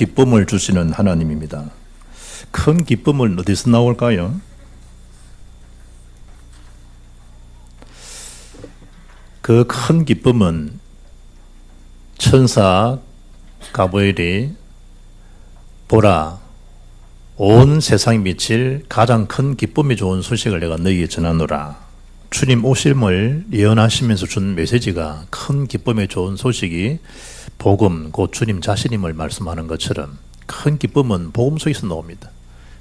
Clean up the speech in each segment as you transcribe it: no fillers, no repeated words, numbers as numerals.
기쁨을 주시는 하나님입니다. 큰 기쁨은 어디서 나올까요? 그 큰 기쁨은 천사 가브리엘이 보라, 온 세상이 미칠 가장 큰 기쁨이 좋은 소식을 내가 너희에게 전하노라. 주님 오심을 예언하시면서 준 메시지가 큰 기쁨의 좋은 소식이 복음, 곧 주님 자신임을 말씀하는 것처럼 큰 기쁨은 복음 속에서 나옵니다.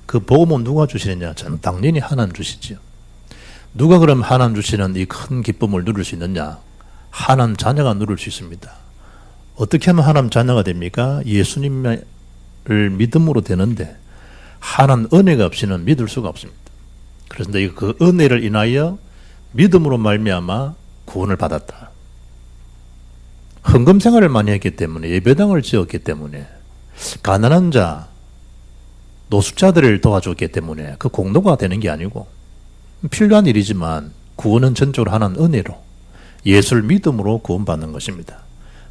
그 복음은 누가 주시느냐? 저는 당연히 하나님 주시지요. 누가 그럼 하나님 주시는 이 큰 기쁨을 누릴 수 있느냐? 하나님 자녀가 누릴 수 있습니다. 어떻게 하면 하나님 자녀가 됩니까? 예수님을 믿음으로 되는데 하나님 은혜가 없이는 믿을 수가 없습니다. 그래서 그 은혜를 인하여 믿음으로 말미암아 구원을 받았다. 헌금 생활을 많이 했기 때문에, 예배당을 지었기 때문에, 가난한 자, 노숙자들을 도와줬기 때문에 그 공로가 되는 게 아니고 필요한 일이지만 구원은 전적으로 하나님 은혜로 예수를 믿음으로 구원받는 것입니다.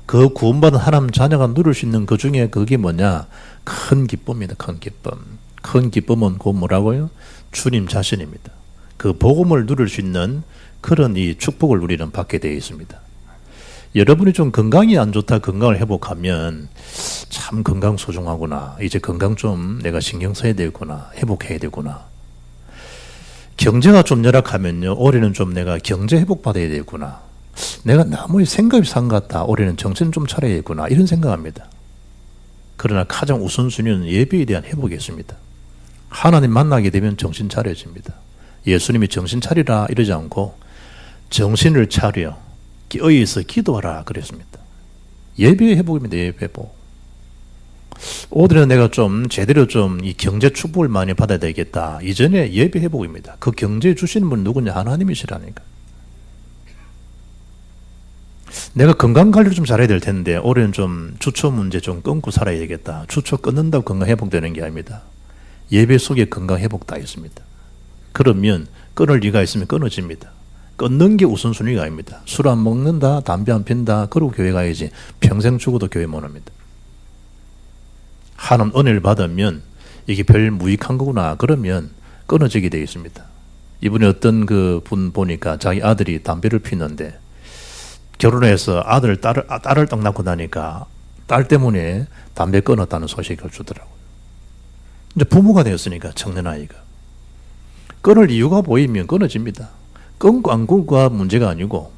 그 구원받은 하나님 자녀가 누릴 수 있는 그 중에 그게 뭐냐? 큰 기쁨입니다. 큰 기쁨. 큰 기쁨은 곧 뭐라고요? 주님 자신입니다. 그 복음을 누릴 수 있는 그런 이 축복을 우리는 받게 되어 있습니다. 여러분이 좀 건강이 안 좋다, 건강을 회복하면 참 건강 소중하구나. 이제 건강 좀 내가 신경 써야 되구나. 회복해야 되구나. 경제가 좀 열악하면요, 올해는 좀 내가 경제 회복 받아야 되구나. 내가 너무 생각이 산 것 같다. 올해는 정신 좀 차려야겠구나. 이런 생각합니다. 그러나 가장 우선순위는 예배에 대한 회복이었습니다. 하나님 만나게 되면 정신 차려집니다. 예수님이 정신 차리라 이러지 않고 정신을 차려 깨어있어 기도하라 그랬습니다. 예배의 회복입니다. 예배 회복. 올해는 내가 좀 제대로 좀 이 경제 축복을 많이 받아야 되겠다. 이전에 예배 회복입니다. 그 경제 주시는 분 누구냐? 하나님이시라니까. 내가 건강 관리를 좀 잘해야 될 텐데 올해는 좀 주초 문제 좀 끊고 살아야 되겠다. 주초 끊는다고 건강 회복되는 게 아닙니다. 예배 속에 건강 회복 다 있습니다. 그러면 끊을 리가 있으면 끊어집니다. 끊는 게 우선순위가 아닙니다. 술 안 먹는다, 담배 안 핀다, 그러고 교회 가야지. 평생 죽어도 교회 못 옵니다. 하나님 은혜를 받으면 이게 별 무익한 거구나. 그러면 끊어지게 되어 있습니다. 이번에 어떤 그 분 보니까 자기 아들이 담배를 피는데 결혼해서 딸을 딱 낳고 나니까 딸 때문에 담배 끊었다는 소식을 주더라고요. 이제 부모가 되었으니까 청년 아이가 끊을 이유가 보이면 끊어집니다. 끊고 안 끊고가 문제가 아니고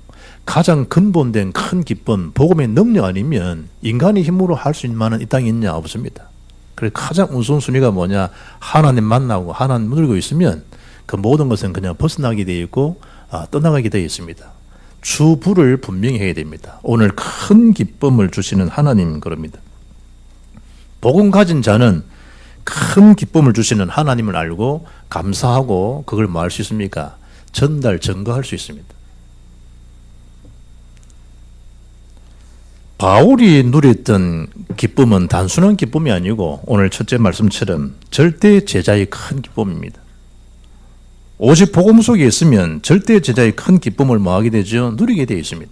가장 근본된 큰 기쁨, 복음의 능력 아니면 인간의 힘으로 할 수 있는 만한 이 땅에 있냐? 없습니다. 그래서 가장 우선순위가 뭐냐? 하나님 만나고 하나님 누리고 있으면 그 모든 것은 그냥 벗어나게 되어 있고 떠나가게 되어 있습니다. 주부를 분명히 해야 됩니다. 오늘 큰 기쁨을 주시는 하나님 그럽니다. 복음 가진 자는 큰 기쁨을 주시는 하나님을 알고 감사하고 그걸 뭐 할 수 있습니까? 전달, 증거할 수 있습니다. 바울이 누렸던 기쁨은 단순한 기쁨이 아니고 오늘 첫째 말씀처럼 절대 제자의 큰 기쁨입니다. 오직 복음 속에 있으면 절대 제자의 큰 기쁨을 뭐하게 되죠? 누리게 되어 있습니다.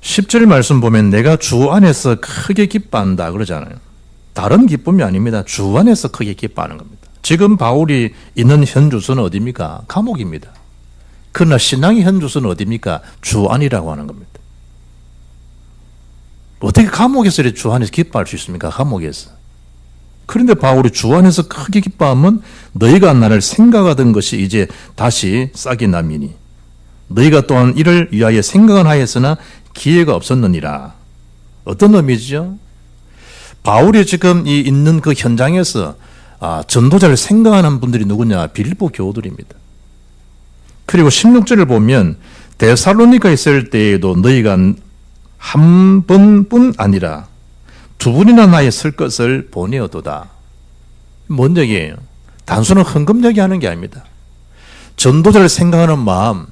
10절 말씀 보면 내가 주 안에서 크게 기뻐한다 그러잖아요. 다른 기쁨이 아닙니다. 주 안에서 크게 기뻐하는 겁니다. 지금 바울이 있는 현 주소는 어디입니까? 감옥입니다. 그러나 신앙의 현 주소는 어디입니까? 주 안이라고 하는 겁니다. 어떻게 감옥에서 주 안에서 기뻐할 수 있습니까? 감옥에서. 그런데 바울이 주 안에서 크게 기뻐하면 너희가 나를 생각하던 것이 이제 다시 싹이 남이니 너희가 또한 이를 위하여 생각은 하였으나 기회가 없었느니라. 어떤 의미죠? 바울이 지금 이 있는 그 현장에서 전도자를 생각하는 분들이 누구냐? 빌립보 교우들입니다. 그리고 16절을 보면 데살로니가에 있을 때에도 너희가 한 번뿐 아니라 두 분이나 나의 쓸 것을 보내어도다. 뭔 얘기예요? 단순한 헌금 얘기하는 게 아닙니다. 전도자를 생각하는 마음,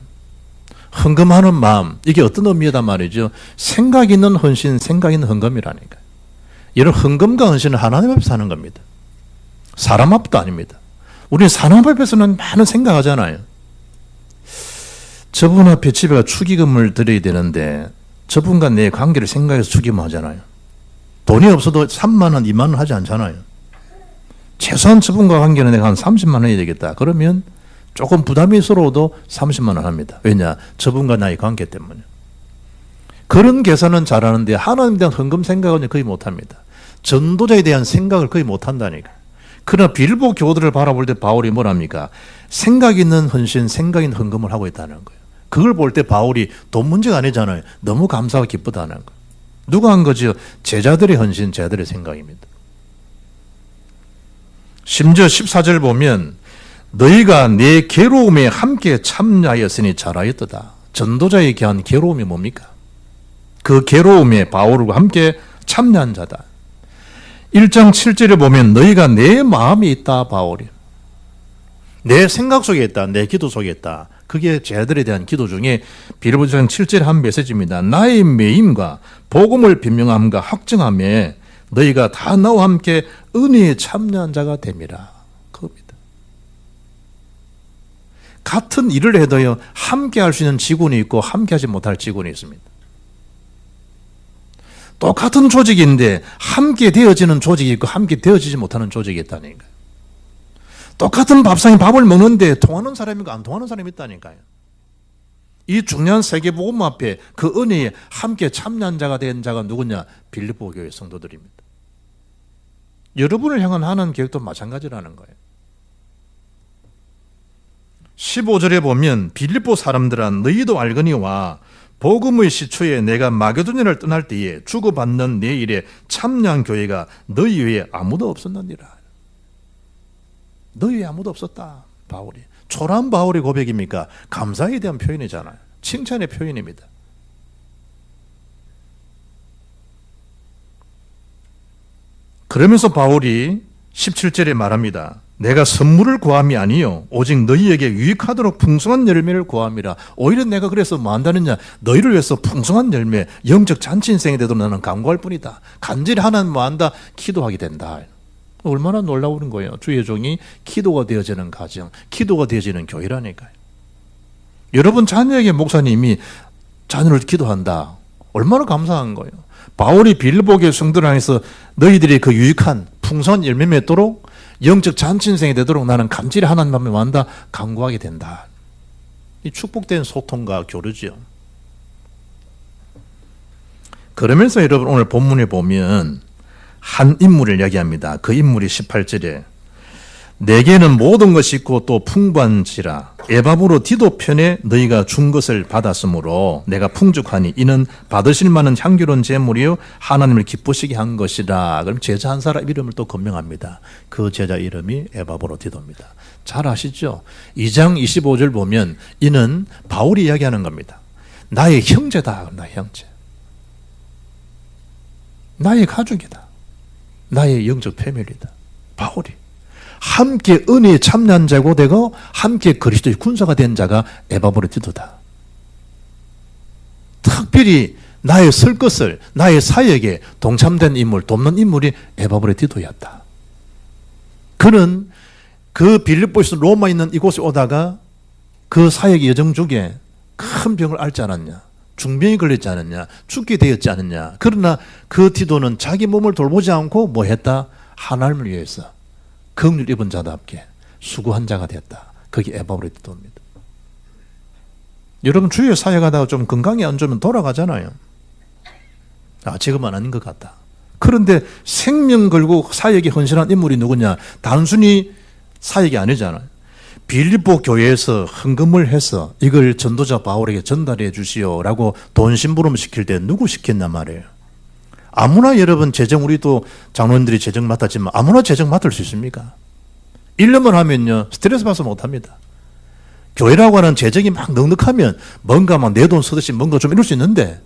헌금하는 마음, 이게 어떤 의미이단 말이죠? 생각 있는 헌신, 생각 있는 헌금이라니까. 이런 헌금과 헌신은 하나님 앞에서 하는 겁니다. 사람 앞도 아닙니다. 우리는 사람 앞에서는 많은 생각하잖아요. 저분 앞에 집에 축의금을 드려야 되는데 저분과 내 관계를 생각해서 축의금 하잖아요. 돈이 없어도 3만 원, 2만 원 하지 않잖아요. 최소한 저분과 관계는 내가 한 30만 원이 되겠다. 그러면 조금 부담스러워도 30만 원 합니다. 왜냐? 저분과 나의 관계 때문에. 그런 계산은 잘하는데 하나님에 대한 헌금 생각은 거의 못합니다. 전도자에 대한 생각을 거의 못한다니까. 그러나 빌보 교도를 바라볼 때 바울이 뭐랍니까? 생각 있는 헌신, 생각 있는 헌금을 하고 있다는 거예요. 그걸 볼 때 바울이 돈 문제가 아니잖아요. 너무 감사하고 기쁘다는 거예요. 누가 한 거죠? 제자들의 헌신, 제자들의 생각입니다. 심지어 14절 보면 너희가 내 괴로움에 함께 참여하였으니 잘하였도다. 전도자에 대한 괴로움이 뭡니까? 그 괴로움에 바울과 함께 참여한 자다. 1장 7절에 보면 너희가 내 마음에 있다, 바울이. 내 생각 속에 있다, 내 기도 속에 있다. 그게 제자들에 대한 기도 중에 빌립보서 7절의 한 메시지입니다. 나의 매임과 복음을 변명함과 확증함에 너희가 다 나와 함께 은혜에 참여한 자가 됨이라. 그겁니다. 같은 일을 해도요, 함께 할 수 있는 직원이 있고 함께 하지 못할 직원이 있습니다. 똑같은 조직인데 함께 되어지는 조직이 있고 함께 되어지지 못하는 조직이 있다니까요. 똑같은 밥상에 밥을 먹는데 통하는 사람이 있고 안 통하는 사람이 있다니까요. 이 중요한 세계복음 앞에 그 은혜에 함께 참여한 자가 된 자가 누구냐? 빌립보 교회 성도들입니다. 여러분을 향한 하나님 계획도 마찬가지라는 거예요. 15절에 보면 빌립보 사람들아 너희도 알거니와 복음의 시초에 내가 마게도냐를 떠날 때에 주고받는 내 일에 참여한 교회가 너희 외에 아무도 없었느니라. 너희 외에 아무도 없었다. 바울이. 초라한 바울의 고백입니까? 감사에 대한 표현이잖아요. 칭찬의 표현입니다. 그러면서 바울이 17절에 말합니다. 내가 선물을 구함이 아니요 오직 너희에게 유익하도록 풍성한 열매를 구함이라. 오히려 내가 그래서 뭐 한다느냐? 너희를 위해서 풍성한 열매, 영적 잔치 인생이 되도록 나는 간구할 뿐이다. 간절히 하나님 뭐 한다? 기도하게 된다. 얼마나 놀라운 거예요. 주의 종이 기도가 되어지는 가정, 기도가 되어지는 교회라니까요. 여러분 자녀에게 목사님이 자녀를 기도한다. 얼마나 감사한 거예요. 바울이 빌립보 교회 성도를 향해서 너희들이 그 유익한 풍성한 열매 맺도록 영적 잔치 인생이 되도록 나는 간절히 하나님 앞에 완다 간구하게 된다. 이 축복된 소통과 교류지요. 그러면서 여러분 오늘 본문에 보면 한 인물을 이야기합니다. 그 인물이 18절에 내게는 모든 것이 있고 또 풍부한지라 에바브로 디도 편에 너희가 준 것을 받았으므로 내가 풍족하니 이는 받으실 만한 향기로운 제물이요 하나님을 기쁘시게 한 것이라. 그럼 제자 한 사람 이름을 또 건명합니다. 그 제자 이름이 에바브로 디도입니다. 잘 아시죠? 2장 25절 보면 이는 바울이 이야기하는 겁니다. 나의 형제다. 나의 형제. 나의 가족이다. 나의 영적 패밀리다. 바울이. 함께 은혜에 참여한 자고 되고 함께 그리스도의 군사가 된 자가 에바브로 디도다. 특별히 나의 쓸 것을 나의 사역에 동참된 인물, 돕는 인물이 에바브로 디도였다. 그는 그 빌립보에서 로마에 있는 이곳에 오다가 그 사역의 여정 중에 큰 병을 앓지 않았냐, 중병이 걸렸지 않았냐, 죽게 되었지 않았냐. 그러나 그 디도는 자기 몸을 돌보지 않고 뭐 했다? 하나님을 위해서 긍휼 입은 자답게 수고한 자가 됐다. 그게 에바브로 디도입니다. 여러분 주위에 사역하다가 좀 건강이 안 좋으면 돌아가잖아요. 아 지금은 아닌 것 같다. 그런데 생명 걸고 사역에 헌신한 인물이 누구냐? 단순히 사역이 아니잖아요. 빌립보 교회에서 헌금을 해서 이걸 전도자 바울에게 전달해 주시오라고 돈 심부름 시킬 때 누구 시켰냔 말이에요. 아무나 여러분 재정 우리도 장로님들이 재정 맡았지만 아무나 재정 맡을 수 있습니까? 1년만 하면요 스트레스 받아서 못합니다. 교회라고 하는 재정이 막 넉넉하면 뭔가 막 내 돈 쓰듯이 뭔가 좀 이룰 수 있는데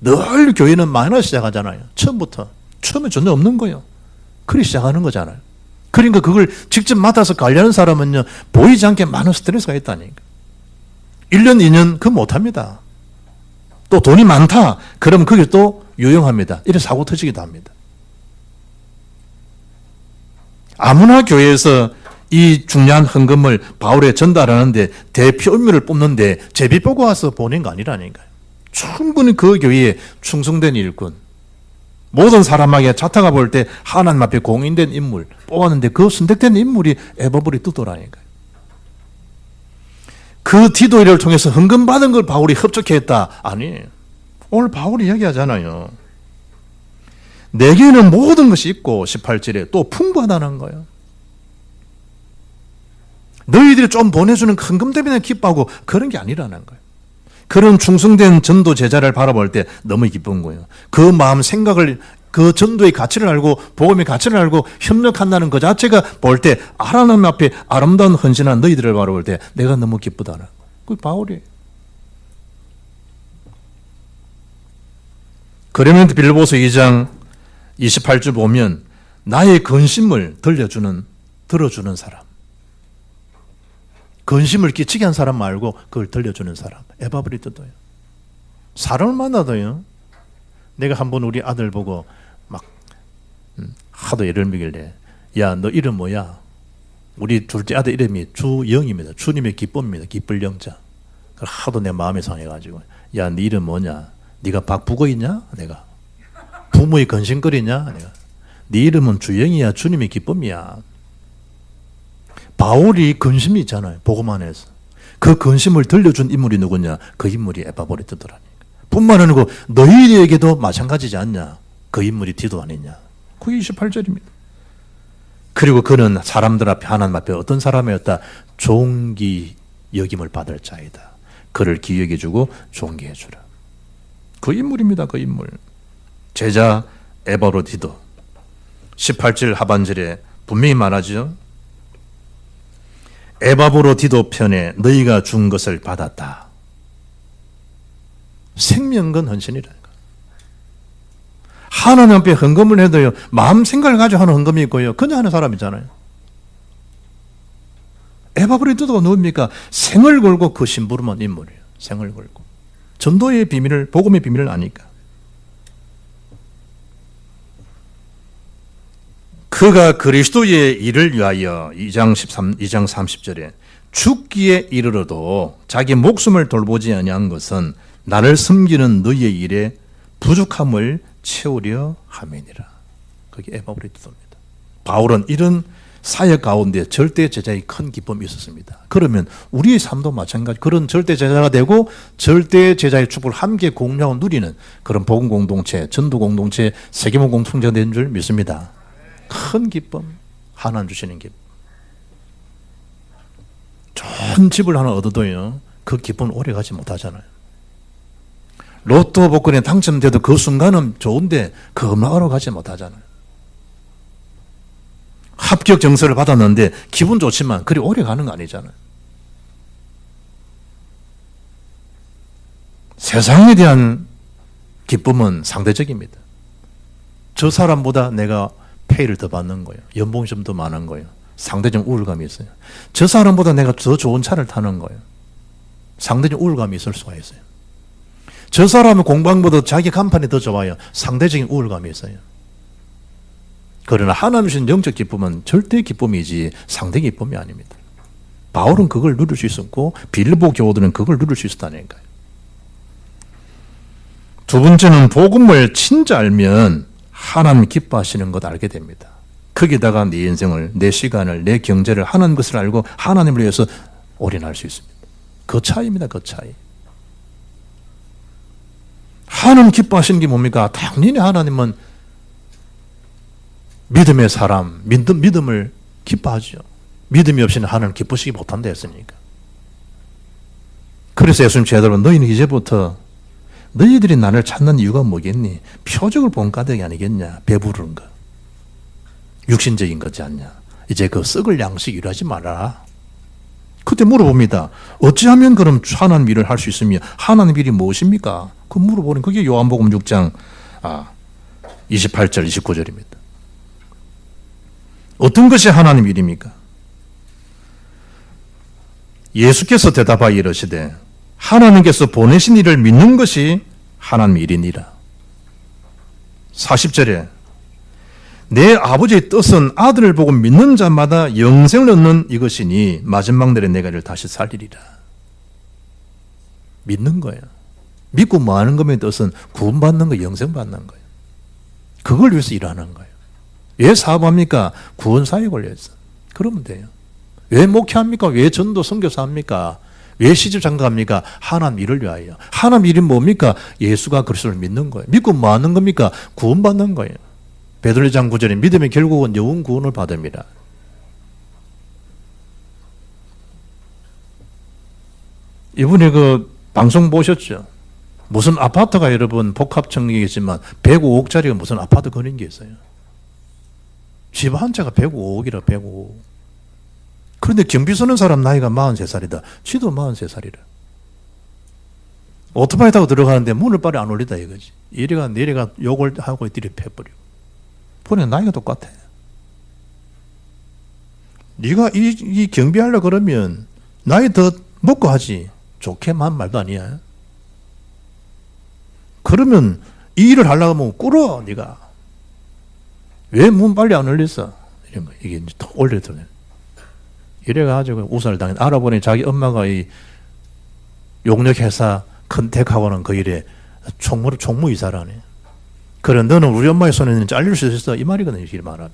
늘 교회는 마이너스 시작하잖아요. 처음에 전혀 없는 거예요. 그리 시작하는 거잖아요. 그러니까 그걸 직접 맡아서 관리하는 사람은요 보이지 않게 많은 스트레스가 있다니까. 1년 2년 그거 못합니다. 또 돈이 많다 그러면 그게 또 유용합니다. 이래 사고 터지기도 합니다. 아무나 교회에서 이 중요한 헌금을 바울에 전달하는데 대표 인물을 뽑는데 제비 보고 와서 보낸 거 아니라니까요. 충분히 그 교회에 충성된 일꾼, 모든 사람에게 자타가 볼 때 하나님 앞에 공인된 인물 뽑았는데 그 선택된 인물이 에바브리 디도라니까요. 그 디도를 통해서 헌금받은 걸 바울이 흡족했다. 아니, 오늘 바울이 이야기하잖아요. 내게는 모든 것이 있고 18절에 또 풍부하다는 거예요. 너희들이 좀 보내주는 헌금 때문에 기뻐하고 그런 게 아니라는 거예요. 그런 충성된 전도 제자를 바라볼 때 너무 기쁜 거예요. 그 마음 생각을, 그 전도의 가치를 알고 복음의 가치를 알고 협력한다는 그 자체가 볼 때 하나님 앞에 아름다운 헌신한 너희들을 바라볼 때 내가 너무 기쁘다는 거예요. 그게 바울이에요. 고린도 빌보서 2장 28절 보면 나의 근심을 들어주는 사람, 근심을 끼치게 한 사람 말고 그걸 들려주는 사람, 에바브리도요. 사람을 만나도요. 내가 한번 우리 아들 보고 막 하도 예를 먹길래, 야, 너 이름 뭐야? 우리 둘째 아들 이름이 주영입니다. 주님의 기쁨입니다. 기쁠 영자. 하도 내 마음이 상해가지고, 야, 네 이름 뭐냐? 네가 박부고 있냐? 내가 부모의 근심거리냐? 내가 네 이름은 주영이야. 주님의 기쁨이야. 바울이 근심이 있잖아요. 복음 안에서. 그 근심을 들려준 인물이 누구냐? 그 인물이 에바브리도라니까. 뿐만 아니고 너희에게도 마찬가지지 않냐? 그 인물이 디도 아니냐? 그게 28절입니다. 그리고 그는 사람들 앞에 하나님 앞에 어떤 사람이었다? 존귀 여김을 받을 자이다. 그를 기억해주고 존귀해주라. 그 인물입니다. 그 인물. 제자 에바브리도 18절 하반절에 분명히 말하죠. 에바브리도 편에 너희가 준 것을 받았다. 생명건 헌신이라니까. 하나님 앞에 헌금을 해도요, 마음 생각을 가지고 하는 헌금이 있고요, 그냥 하는 사람이잖아요. 에바브리도가 누굽니까? 생을 걸고 그 심부름한 인물이에요. 생을 걸고. 전도의 비밀을, 복음의 비밀을 아니까. 그가 그리스도의 일을 위하여 2장 30절에 죽기에 이르러도 자기 목숨을 돌보지 아니한 것은 나를 섬기는 너희의 일에 부족함을 채우려 함이니라. 그게 에바브리도입니다. 바울은 이런 사역 가운데 절대 제자의 큰 기쁨이 있었습니다. 그러면 우리의 삶도 마찬가지, 그런 절대 제자가 되고 절대 제자의 축복을 함께 공유하고 누리는 그런 복음 공동체, 전도 공동체, 세계문 공동체가 된 줄 믿습니다. 큰 기쁨, 하나님 주시는 기쁨. 좋은 집을 하나 얻어도요, 그 기쁨은 오래 가지 못하잖아요. 로또 복권에 당첨돼도 그 순간은 좋은데 그 음악으로 가지 못하잖아요. 합격 증서를 받았는데 기분 좋지만 그리 오래 가는 거 아니잖아요. 세상에 대한 기쁨은 상대적입니다. 저 사람보다 내가 페이를 더 받는 거예요. 연봉이 좀 더 많은 거예요. 상대적 우울감이 있어요. 저 사람보다 내가 더 좋은 차를 타는 거예요. 상대적 우울감이 있을 수가 있어요. 저 사람은 공방보다 자기 간판이 더 좋아요. 상대적인 우울감이 있어요. 그러나 하나님 주신 영적 기쁨은 절대 기쁨이지 상대 기쁨이 아닙니다. 바울은 그걸 누릴 수 있었고 빌보 교우들은 그걸 누릴 수 있었다니까요. 두 번째는 복음을 진짜 알면 하나님 기뻐하시는 것 알게 됩니다. 거기다가 내 인생을, 내 시간을, 내 경제를 하나님 것을 알고 하나님을 위해서 올인할 수 있습니다. 그 차이입니다. 그 차이. 하나님 기뻐하시는 게 뭡니까? 당연히 하나님은 믿음의 사람, 믿음을 기뻐하죠. 믿음이 없이는 하나님 기쁘시기 못한다 했으니까. 그래서 예수님 제자들은 너희는 이제부터 너희들이 나를 찾는 이유가 뭐겠니? 표적을 본 까닭이 아니겠냐? 배부른 거. 육신적인 거지 않냐? 이제 그 썩을 양식 일하지 말아라. 그때 물어봅니다. 어찌하면 그럼 하나님 일을 할 수 있으며 하나님 일이 무엇입니까? 그 물어보는 그게 요한복음 6장 28절 29절입니다. 어떤 것이 하나님 일입니까? 예수께서 대답하여 이르시되 하나님께서 보내신 이를 믿는 것이 하나님 일이니라. 40절에 내 아버지의 뜻은 아들을 보고 믿는 자마다 영생을 얻는 이것이니 마지막 날에 내가 이를 다시 살리리라. 믿는 거예요. 믿고 뭐 하는 것의 뜻은 구원받는 거, 영생받는 거예요. 그걸 위해서 일하는 거예요. 왜 사업합니까? 구원사에 걸려있어. 그러면 돼요. 왜 목회합니까? 왜 전도 선교사 합니까? 왜 시집장가합니까? 하나님 일을 위하여. 하나님 일이 뭡니까? 예수가 그리스도를 믿는 거예요. 믿고 뭐 하는 겁니까? 구원받는 거예요. 베드로 1장 9절에 믿음이 결국은 영혼 구원을 받습니다. 이분이 그 방송 보셨죠? 무슨 아파트가 여러분 복합청이겠지만 105억짜리가 무슨 아파트 거는 게 있어요. 집 한 채가 105억이라 105억. 그런데 경비 서는 사람 나이가 43살이다. 지도 43살이라. 오토바이 타고 들어가는데 문을 빨리 안 올리다 이거지. 이래가 내려가 욕을 하고 이들이 패버리고. 보니 나이가 똑같아. 네가 이 경비하려고 그러면 나이 더 먹고 하지. 좋게만 말도 아니야. 그러면 이 일을 하려고 하면 꿇어, 네가. 왜 문 빨리 안 올렸어? 이런 거. 이게 이제 더 올려드네. 이래가지고 우산을 당해. 알아보니 자기 엄마가 이 용역회사 컨택하고는 그 일에 총무이사라네. 그래, 너는 우리 엄마의 손에는 잘릴 수 있어. 이 말이거든요, 이 말하면.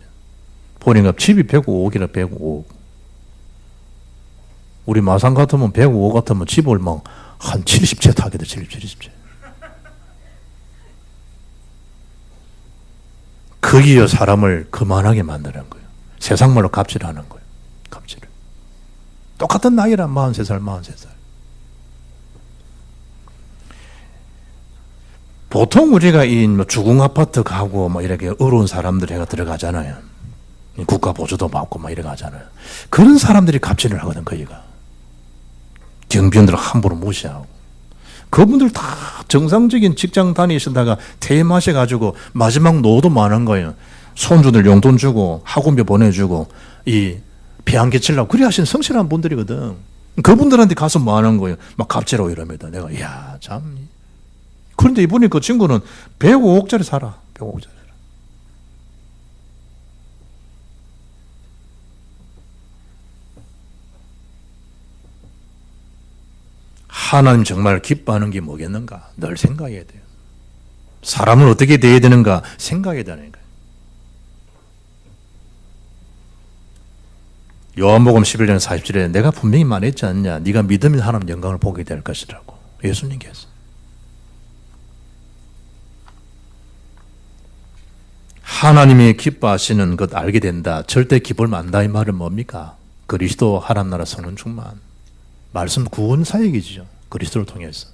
보니까 집이 105억이라 105억. 우리 마산 같으면 105억 같으면 집을 막 한 70채 타게 돼, 70채. 거기에 사람을 거만하게 만드는 거예요. 세상 말로 갑질하는 거예요. 갑질을. 똑같은 나이라 43살. 보통 우리가 이 주공 아파트 가고 뭐 이렇게 어려운 사람들 해가 들어가잖아요. 국가 보조도 받고 막 이래 가잖아요. 그런 사람들이 갑질을 하거든, 거기가. 경비원들을 함부로 무시하고. 그분들 다 정상적인 직장 다니시다가 퇴임하셔가지고 마지막 노도 많은 거예요. 손주들 용돈 주고 학원비 보내주고 이 배 안 끼치려고 그래 하시는 성실한 분들이거든. 그분들한테 가서 뭐 하는 거예요? 막 갑질하고 이럽니다. 내가 이야 참. 그런데 이분이 그 친구는 105억짜리 살아. 105억짜리. 하나님 정말 기뻐하는 게 뭐겠는가? 늘 생각해야 돼요. 사람은 어떻게 대해야 되는가? 생각해야 되는 거예요. 요한복음 11장 40절에 내가 분명히 말했지 않냐? 네가 믿으면 하나님 영광을 보게 될 것이라고 예수님께서. 하나님이 기뻐하시는 것 알게 된다. 절대 기쁨을 안다. 이 말은 뭡니까? 그리스도 하나님 나라 성령 충만. 말씀 구원 사역이죠. 그리스도를 통해서.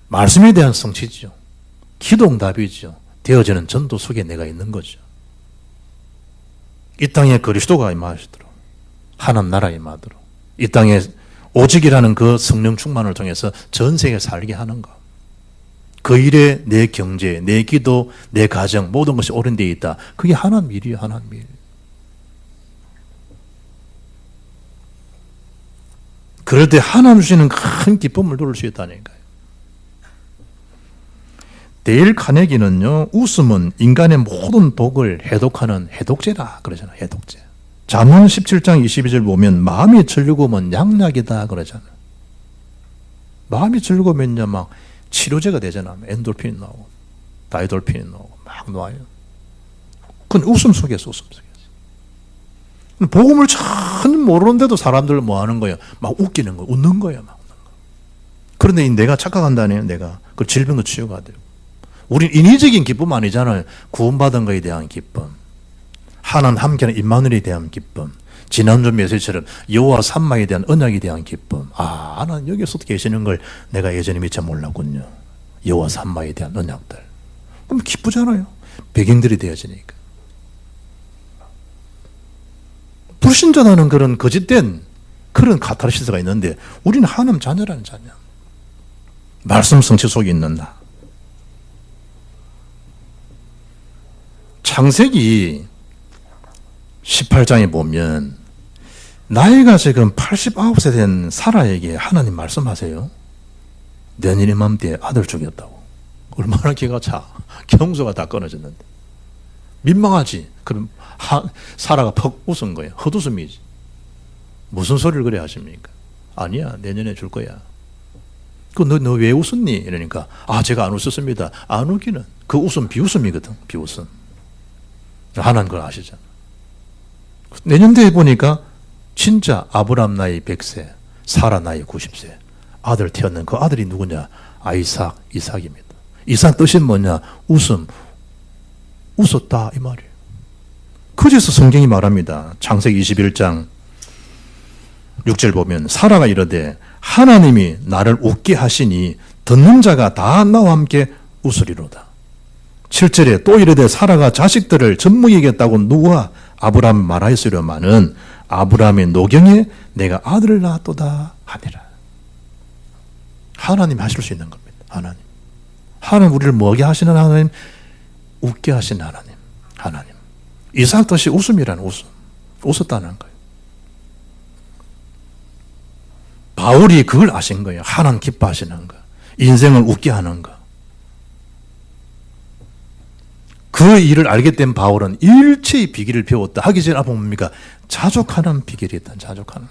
말씀에 대한 성취죠. 기도응답이죠. 되어지는 전도 속에 내가 있는 거죠. 이 땅에 그리스도가 임하시도록 하나님 나라 임하도록 이 땅에 오직이라는 그 성령 충만을 통해서 전 세계 살게 하는 것. 그 일에 내 경제, 내 기도, 내 가정 모든 것이 옳은 데에 있다. 그게 하나님 일이에요. 하나님 일. 그럴 때 하나님 주시는 큰 기쁨을 누릴 수 있다는 거예요. 데일 카네기는요, 웃음은 인간의 모든 독을 해독하는 해독제라 그러잖아요. 해독제. 잠언 17장 22절 보면 마음이 즐거우면 양약이다 그러잖아요. 마음이 즐거우면요 막 치료제가 되잖아요. 엔돌핀이 나오고 다이돌핀이 나오고 막 나와요. 그건 웃음 속에서 웃음 속에서. 복음을 전혀 모르는데도 사람들 뭐 하는 거예요? 막 웃기는 거예요. 웃는 거예요. 막 웃는 거. 그런데 내가 착각한다네요. 내가. 그 질병도 치유가 돼요. 우린 인위적인 기쁨 아니잖아요. 구원받은 거에 대한 기쁨. 하나님 함께하는 임마누엘에 대한 기쁨. 지난주 메시지처럼 여호와 삼마에 대한 언약에 대한 기쁨. 아, 하나님 여기서 계시는 걸 내가 예전에 미처 몰랐군요. 여호와 삼마에 대한 언약들. 그럼 기쁘잖아요. 백인들이 되어지니까. 불신자라는 그런 거짓된 그런 카타르시스가 있는데 우리는 하나님 자녀라는 자녀. 말씀 성취 속에 있는 나. 창세기 18장에 보면 나이가 지금 89세 된 사라에게 하나님 말씀하세요. 내년 이맘때 아들 죽였다고. 얼마나 기가 차. 경소가 다 끊어졌는데. 민망하지. 그럼 사라가 퍽 웃은 거예요. 헛웃음이지. 무슨 소리를 그래 하십니까? 아니야. 내년에 줄 거야. 너 왜 웃었니? 이러니까 제가 안 웃었습니다. 안 웃기는 그 웃음 비웃음이거든. 비웃음. 하나님 그걸 아시잖아. 내년도에 보니까 진짜 아브람 나이 100세, 사라 나이 90세 아들 태어난 그 아들이 누구냐? 이삭입니다. 이삭 뜻이 뭐냐? 웃음. 웃었다 이 말이에요. 그래서 성경이 말합니다. 창세기 21장 6절 보면 사라가 이르되 하나님이 나를 웃게 하시니 듣는 자가 다 나와 함께 웃으리로다. 7절에 또 이르되 사라가 자식들을 젖먹이겠다고 누가 아브람 말하였으려마는 아브람의 노경에 내가 아들을 낳았도다 하니라. 하나님이 하실 수 있는 겁니다. 하나님 우리를 뭐게 하시는 하나님? 웃게 하시는 하나님. 이삭 뜻이 웃음이라는 웃음. 웃었다는 거예요. 바울이 그걸 아신 거예요. 하나님 기뻐하시는 거. 인생을 웃게 하는 거. 그 일을 알게 된 바울은 일체의 비결을 배웠다. 하기 전에 앞에 뭡니까? 자족하는 비결이 있다. 자족하는.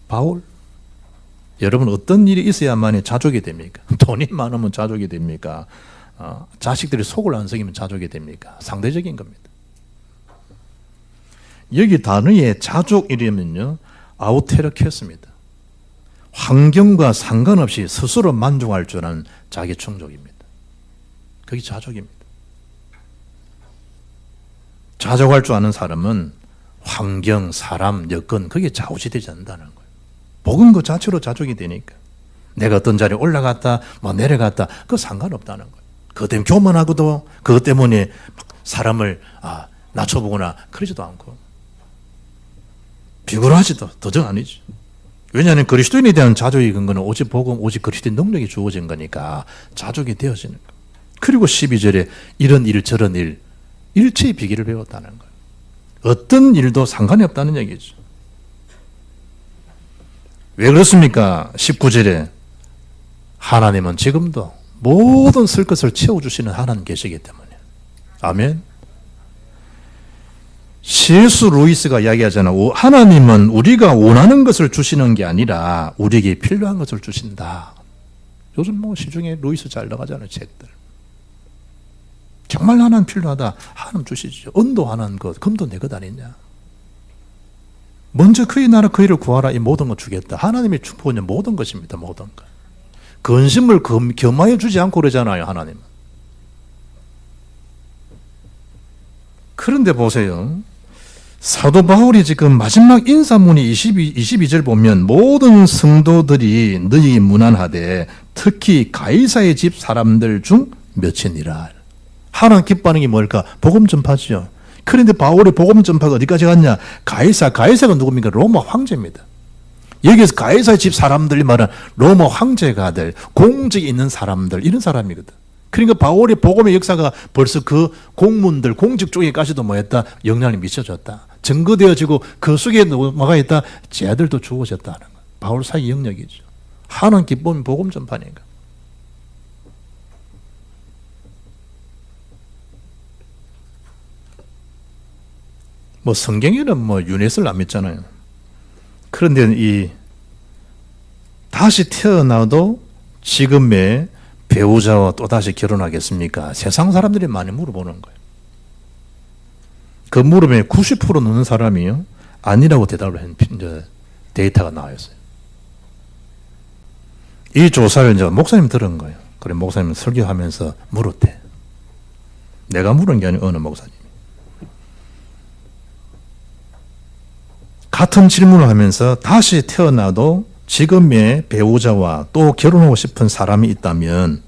바울. 여러분 어떤 일이 있어야만이 자족이 됩니까? 돈이 많으면 자족이 됩니까? 자식들이 속을 안 썩이면 자족이 됩니까? 상대적인 겁니다. 여기 단어에 자족이라면요. 아우테르케스입니다. 환경과 상관없이 스스로 만족할 줄 아는 자기 충족입니다. 그게 자족입니다. 자족할 줄 아는 사람은 환경, 사람, 여건 그게 좌우지되지 않는다는 거예요. 복음 그 자체로 자족이 되니까. 내가 어떤 자리에 올라갔다 내려갔다 그거 상관없다는 거예요. 그것 때문에 교만하고도 그것 때문에 사람을 낮춰보거나 그러지도 않고 비굴하지도 더정 아니지. 왜냐하면 그리스도인에 대한 자족의 근거는 오직 복음, 오직 그리스도의 능력이 주어진 거니까 자족이 되어지는 거예요. 그리고 12절에 이런 일 저런 일 일체의 비결을 배웠다는 거예요. 어떤 일도 상관이 없다는 얘기죠. 왜 그렇습니까? 19절에 하나님은 지금도 모든 쓸 것을 채워주시는 하나님 계시기 때문에. 아멘. C.S. 루이스가 이야기하잖아. 하나님은 우리가 원하는 것을 주시는 게 아니라 우리에게 필요한 것을 주신다. 요즘 시중에 루이스 잘 나가잖아요. 책들. 정말 하나님 필요하다. 하나님 주시죠. 언도하는 것, 금도 내 것 아니냐. 먼저 그의 나라 그의를 구하라. 이 모든 것 주겠다. 하나님의 축복은 모든 것입니다. 모든 것. 근심을 겸하여 주지 않고 그러잖아요. 하나님은. 그런데 보세요. 사도 바울이 지금 마지막 인사문이 22절 보면 모든 성도들이 너희 문안하되 특히 가이사의 집 사람들 중 몇이니라. 하나님 기뻐하는 게 뭘까? 복음 전파죠. 그런데 바울의 복음 전파가 어디까지 갔냐? 가이사가 누굽니까? 로마 황제입니다. 여기서 가이사의 집 사람들이 말하는 로마 황제가 될 공직이 있는 사람들 이런 사람이거든. 그러니까 바울의 복음의 역사가 벌써 그 공문들 공직 쪽에까지도 뭐했다? 영향이 미쳐졌다. 증거되어지고 그 속에 뭐가 있다? 쟤들도 죽어졌다는 거예요. 바울 사기 영역이죠. 하나님 기쁨이 복음 전파니까. 성경에는 유넷을 안 믿잖아요. 그런데 다시 태어나도 지금의 배우자와 또다시 결혼하겠습니까? 세상 사람들이 많이 물어보는 거예요. 그 물음에 90% 넘는 사람이요. 아니라고 대답을 한 데이터가 나와있어요. 이 조사를 목사님 들은 거예요. 그래 목사님 설교하면서 물었대. 내가 물은 게 아니고 어느 목사님. 같은 질문을 하면서 다시 태어나도 지금의 배우자와 또 결혼하고 싶은 사람이 있다면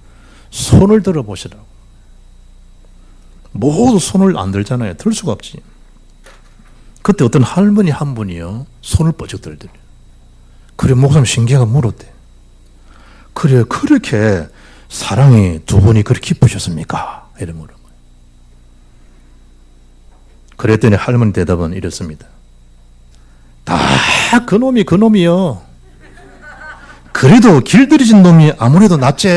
손을 들어보시라고. 모두 손을 안 들잖아요. 들 수가 없지. 그때 어떤 할머니 한 분이요. 손을 뻗쩍 들더래요. 그래 목사님 신기하게 물었대. 그래 그렇게 사랑이 두 분이 그렇게 깊으셨습니까? 이래 물은 거예요. 그랬더니 할머니 대답은 이렇습니다. 다 그놈이요. 그래도 길들여진 놈이 아무래도 낫지.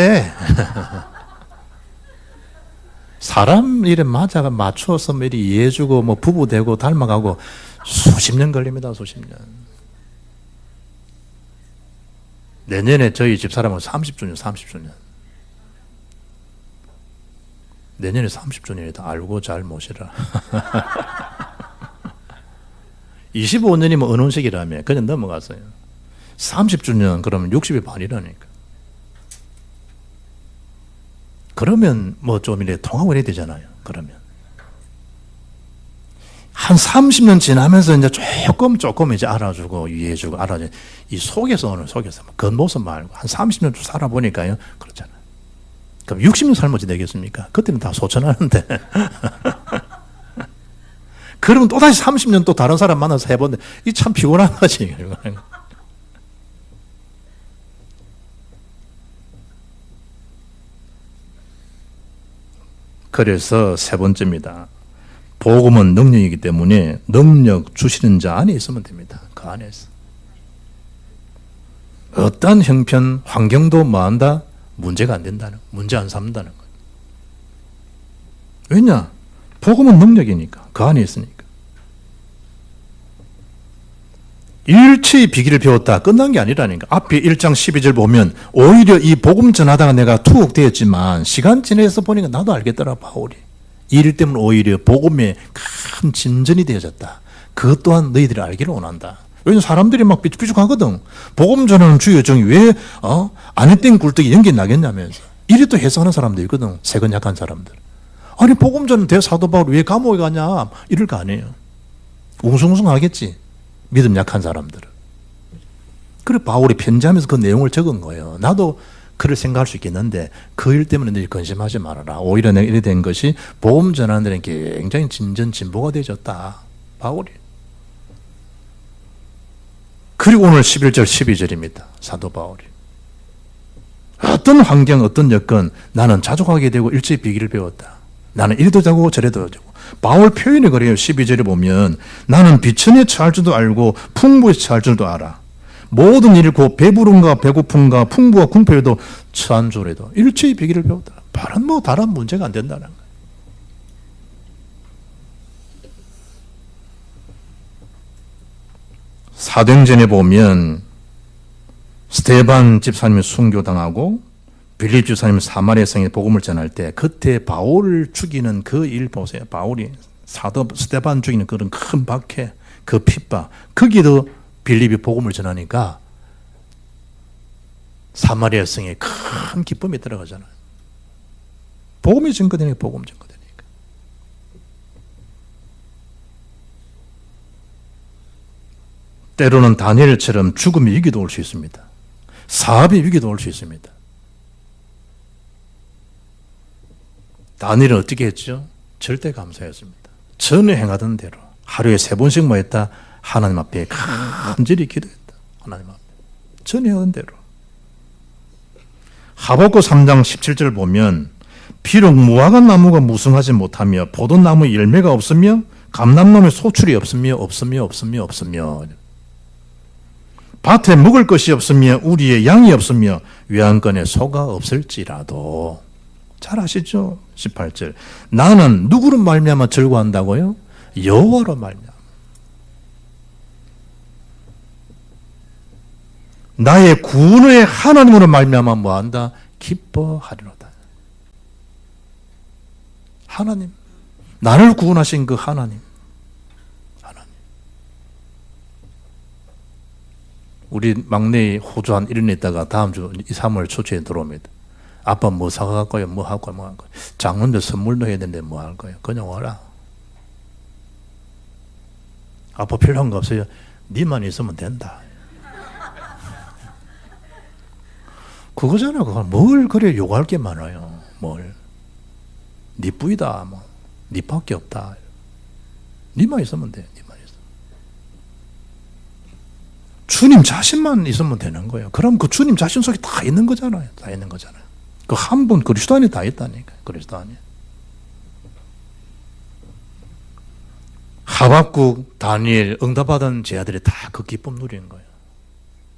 사람 일에 맞춰서 미리 이해해주고 부부 되고 닮아가고 수십 년 걸립니다. 수십 년. 내년에 저희 집사람은 30주년, 30주년. 내년에 30주년이다. 알고 잘 모시라. 25년이면 은혼식이라며. 그냥 넘어갔어요. 30주년 그러면 60이 반이라니까. 그러면 뭐 좀 이렇게 통하고 해야 되잖아요. 그러면. 한 30년 지나면서 이제 조금 이제 알아주고 이해해주고 알아주고 이 속에서 오는 속에서 겉모습 말고 한 30년 쭉 살아보니까요. 그렇잖아요. 그럼 60년 살면 어찌 되겠습니까? 그때는 다 소천하는데. 그러면 또다시 30년 또 다른 사람 만나서 해보는데 이 참 피곤한 거지. 그래서 세 번째입니다. 복음은 능력이기 때문에 능력 주시는 자 안에 있으면 됩니다. 그 안에서. 어떠한 형편, 환경도 뭐한다? 문제가 안 된다는, 문제 안 삼는다는 거예요. 왜냐? 복음은 능력이니까. 그 안에 있으니까. 일체의 비기를 배웠다. 끝난 게 아니라니까. 앞에 1장 12절 보면 오히려 이 복음 전하다가 내가 투옥되었지만 시간 지내서 보니까 나도 알겠더라, 바울이. 이 일 때문에 오히려 복음에 큰 진전이 되어졌다. 그것 또한 너희들이 알기를 원한다. 왜냐면 사람들이 막 삐죽삐죽하거든. 복음 전하는 주요 정이 왜 안에 땡 굴떡이 연기 나겠냐면서. 이리 또 해석하는 사람도 있거든. 세건 약한 사람들. 아니 복음 전은 대사도 바울 왜 감옥에 가냐 이럴 거 아니에요. 웅숭웅숭 하겠지. 믿음 약한 사람들은. 그래 바울이 편지하면서 그 내용을 적은 거예요. 나도 그를 생각할 수 있겠는데 그 일 때문에 너희 근심하지 말아라. 오히려 내가 이래 된 것이 복음 전하는 데는 굉장히 진보가 되어졌다. 바울이. 그리고 오늘 11절 12절입니다. 사도 바울이. 어떤 환경 어떤 여건 나는 자족하게 되고 일체의 비기를 배웠다. 나는 이리도 자고 저리도 자고. 바울 표현이 그래요. 12절에 보면 나는 비천에 처할 줄도 알고 풍부에 처할 줄도 알아. 모든 일 곧 배부름과 배고픔과 풍부와 궁핍에도 처한 줄에도 일체의 비기를 배웠다. 다른 문제가 안 된다는 거예요. 사도행전에 보면 스데반 집사님이 순교당하고 빌립 집사님이 사마리아 성에 복음을 전할 때 그때 바울을 죽이는 그 일 보세요. 바울이 사도 스데반 죽이는 그런 큰 박해, 그 핍박, 거기도 빌립이 복음을 전하니까 사마리아 성에 큰 기쁨이 들어가잖아요. 복음이 증거되니까 복음 증거되니까. 때로는 다니엘처럼 죽음의 위기도 올 수 있습니다. 사업의 위기도 올 수 있습니다. 다니엘은 어떻게 했죠? 절대 감사했습니다. 전에 행하던 대로 하루에 3번씩 뭐 했다? 하나님 앞에 간절히 기도했다. 하나님 앞에. 전에 하던 대로. 하박국 3장 17절 보면 비록 무화과 나무가 무성하지 못하며 포도나무 열매가 없으며 감람나무에 소출이 없으며 밭에 먹을 것이 없으며 우리의 양이 없으며 외양간에 소가 없을지라도 잘 아시죠? 18절 나는 누구로 말미암아 즐거워한다고요? 여호와로 말미암아 나의 구원의 하나님으로 말미암아 뭐한다? 기뻐하리로다. 하나님, 나를 구원하신 그 하나님. 우리 막내 호주 한 1년 있다가 다음 주 2, 3월 초초에 들어옵니다. 아빠 뭐 사갈 거예요? 뭐 할 거예요? 뭐 할 거예요? 장로인데 선물도 해야 되는데 뭐 할 거예요? 그냥 와라. 아빠 필요한 거 없어요? 니만 있으면 된다. 그거잖아. 그거 뭘 그래 요구할 게 많아요. 뭘? 니 뿌이다. 뭐. 니밖에 없다. 니만 있으면 돼. 니만 있어. 주님 자신만 있으면 되는 거예요. 그럼 그 주님 자신 속에 다 있는 거잖아요. 다 있는 거잖아요. 그 한 분 그리스도 안에 다 있다니까. 그리스도 안에. 하박국, 다니엘 응답받은 제 아들이 다 그 기쁨 누리는 거예요.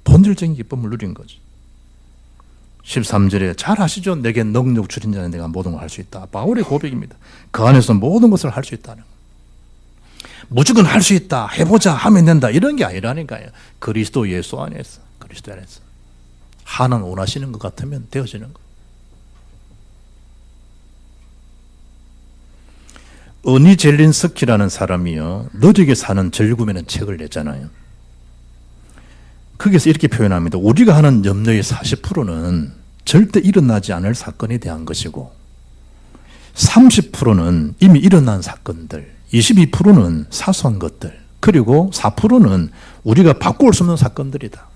본질적인 기쁨을 누린 거죠. 13절에 잘 아시죠? 내게 능력 주신 자는 내가 모든 걸 할 수 있다. 바울의 고백입니다. 그 안에서 모든 것을 할 수 있다는 거. 무조건 할 수 있다. 해보자 하면 된다. 이런 게 아니라니까요. 그리스도 예수 안에서. 그리스도 안에서. 하나님 원하시는 것 같으면 되어지는 거예요. 어니 젤린스키라는 사람이요, 너에게 사는 절구매는 책을 냈잖아요. 거기서 이렇게 표현합니다. 우리가 하는 염려의 40%는 절대 일어나지 않을 사건에 대한 것이고 30%는 이미 일어난 사건들, 22%는 사소한 것들, 그리고 4%는 우리가 바꿀 수 없는 사건들이다.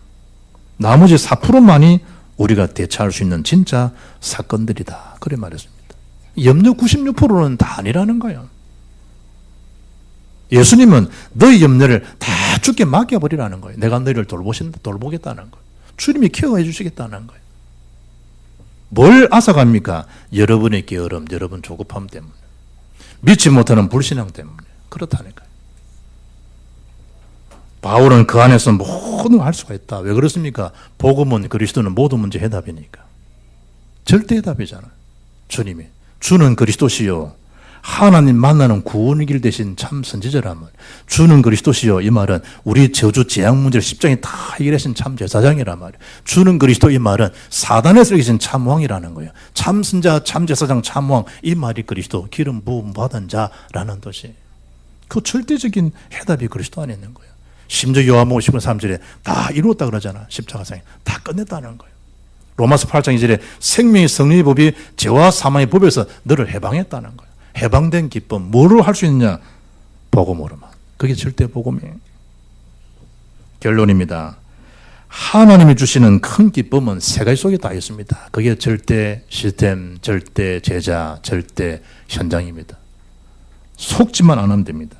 나머지 4%만이 우리가 대처할 수 있는 진짜 사건들이다. 그래 말했습니다. 염려 96%는 다 아니라는 거예요. 예수님은 너희 염려를 다 주께 맡겨버리라는 거예요. 내가 너희를 돌보겠다는 거예요. 주님이 케어해 주시겠다는 거예요. 뭘 앗아갑니까? 여러분의 게으름, 여러분 조급함 때문에, 믿지 못하는 불신앙 때문에 그렇다니까요. 바울은 그 안에서 모든 걸 할 수가 있다. 왜 그렇습니까? 복음은 그리스도는 모든 문제 해답이니까. 절대 해답이잖아요. 주님이 주는 그리스도시요 하나님 만나는 구원의 길 대신 참 선지자라면, 주는 그리스도시요 이 말은 우리 저주 재앙 문제를 십장에 다 해결하신 참 제사장이란 말이에요. 주는 그리스도 이 말은 사단에서 계신 참 왕이라는 거예요. 참 선자, 참 제사장, 참 왕, 이 말이 그리스도, 기름 부음 받은 자라는 뜻이. 그 절대적인 해답이 그리스도 안에 있는 거예요. 심지어 요한복음 10장 3절에 다 이루었다 그러잖아. 십자가상에 다 끝냈다는 거예요. 로마서 8장 2절에 생명의 성리의 법이 죄와 사망의 법에서 너를 해방했다는 거예요. 해방된 기쁨, 뭐로 할 수 있느냐? 복음으로만. 그게 절대 복음이에요. 결론입니다. 하나님이 주시는 큰 기쁨은 세 가지 속에 다 있습니다. 그게 절대 시스템, 절대 제자, 절대 현장입니다. 속지만 않으면 됩니다.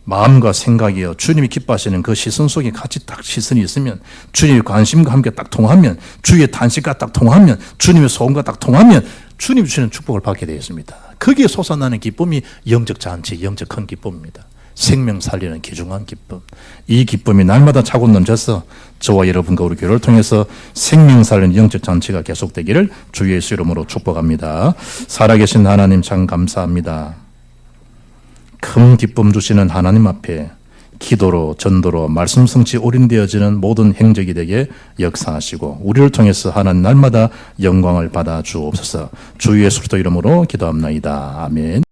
마음과 생각이요, 주님이 기뻐하시는 그 시선 속에 같이 딱 시선이 있으면, 주님의 관심과 함께 딱 통하면, 주의 탄식과 딱 통하면, 주님의 소원과 딱 통하면 주님이 주시는 축복을 받게 되어 있습니다. 거기에 솟아나는 기쁨이 영적 잔치, 영적 큰 기쁨입니다. 생명 살리는 귀중한 기쁨. 이 기쁨이 날마다 차고 넘쳐서 저와 여러분과 우리 교회를 통해서 생명 살리는 영적 잔치가 계속되기를 주 예수 이름으로 축복합니다. 살아계신 하나님 참 감사합니다. 큰 기쁨 주시는 하나님 앞에 기도로, 전도로, 말씀 성취 올인되어지는 모든 행적이 되게 역사하시고 우리를 통해서 하나님 날마다 영광을 받아 주옵소서. 주 예수 그리스도 이름으로 기도합나이다. 아멘.